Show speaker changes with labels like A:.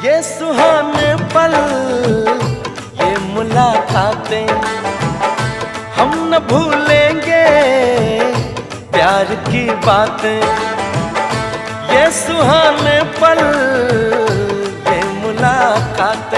A: ये सुहाने पल, ये मुलाकातें हम न भूलेंगे प्यार की बातें। ये सुहाने पल, ये मुलाकातें